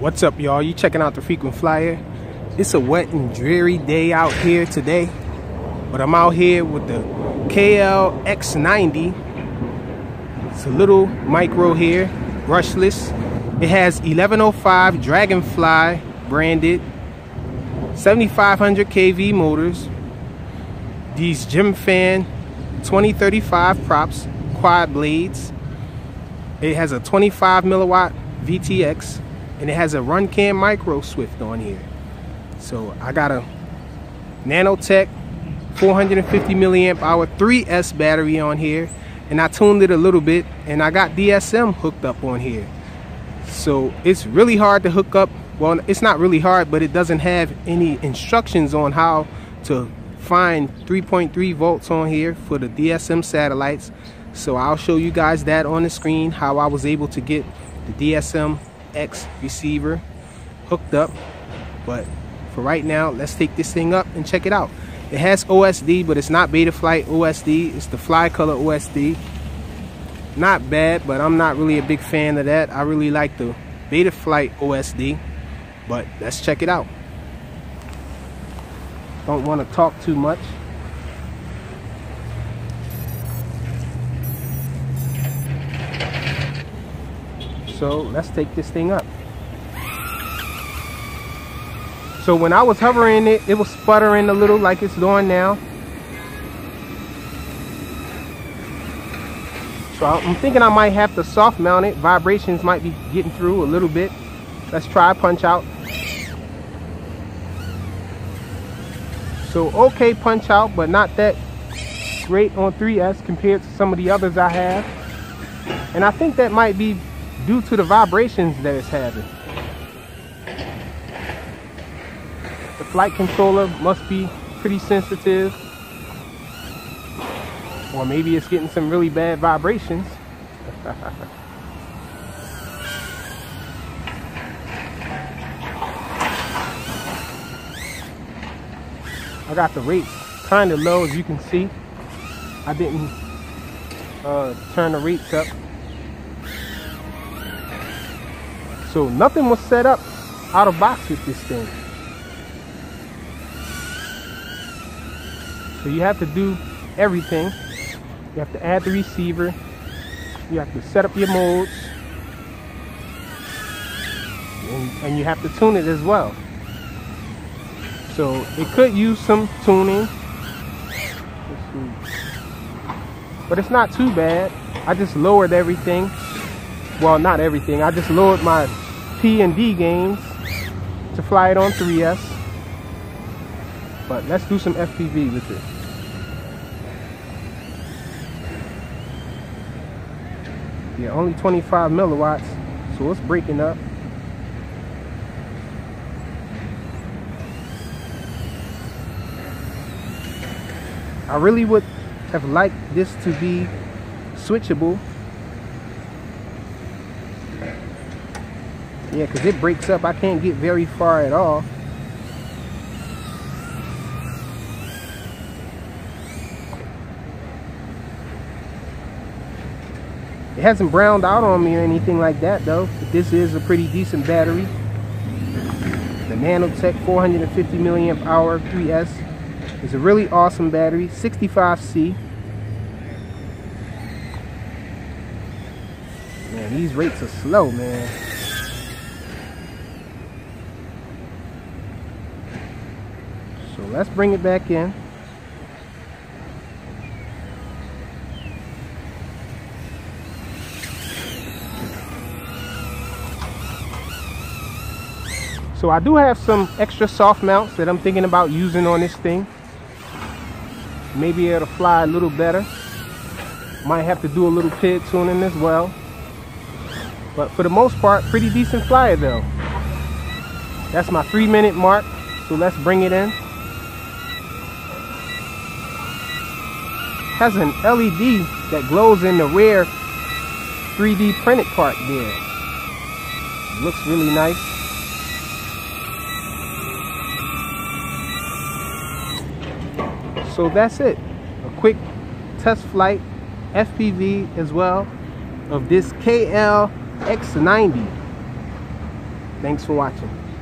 What's up, y'all? You checking out the Frequent Flyer. It's a wet and dreary day out here today, but I'm out here with the EX90. It's a little micro here, brushless. It has 1105 Dragonfly branded, 7500 kV motors, these Gym Fan 2035 props, quad blades. It has a 25 milliwatt VTX, and it has a run cam micro swift on here. So I got a Nanotech 450 milliamp hour 3S battery on here, and I tuned it a little bit, and I got DSM hooked up on here. So it's really hard to hook up. Well, it's not really hard, but it doesn't have any instructions on how to find 3.3 volts on here for the DSM satellites. So I'll show you guys that on the screen, how I was able to get the DSM X receiver hooked up. But for right now, let's take this thing up and check it out. It has OSD, but it's not Betaflight OSD. It's the Fly Color OSD. Not bad, but I'm not really a big fan of that. I really like the Betaflight OSD. But let's check it out. Don't want to talk too much. So let's take this thing up. So when I was hovering it, it was sputtering a little like it's doing now. So I'm thinking I might have to soft mount it. Vibrations might be getting through a little bit. Let's try punch out. So okay punch out, but not that great on 3S compared to some of the others I have. And I think that might be due to the vibrations that it's having. The flight controller must be pretty sensitive, or maybe it's getting some really bad vibrations. I got the rates kind of low, as you can see. I didn't turn the rates up. So nothing was set up out of box with this thing. So you have to do everything. You have to add the receiver. You have to set up your modes. And you have to tune it as well. So it could use some tuning. But it's not too bad. I just lowered everything. Well, not everything. I just lowered my P and D gains to fly it on 3S. But let's do some FPV with it. Yeah, only 25 milliwatts, so it's breaking up. I really would have liked this to be switchable. Yeah, because it breaks up. I can't get very far at all. It hasn't browned out on me or anything like that though. But this is a pretty decent battery. The Nanotech 450 milliamp hour 3S is a really awesome battery. 65C. Man, these rates are slow, man. So let's bring it back in. So I do have some extra soft mounts that I'm thinking about using on this thing. Maybe it'll fly a little better. Might have to do a little pid tuning as well. But for the most part, pretty decent flyer though. That's my 3-minute mark. So let's bring it in. Has an LED that glows in the rear 3D printed part there. Looks really nice. So that's it. A quick test flight FPV as well of this EX90. Thanks for watching.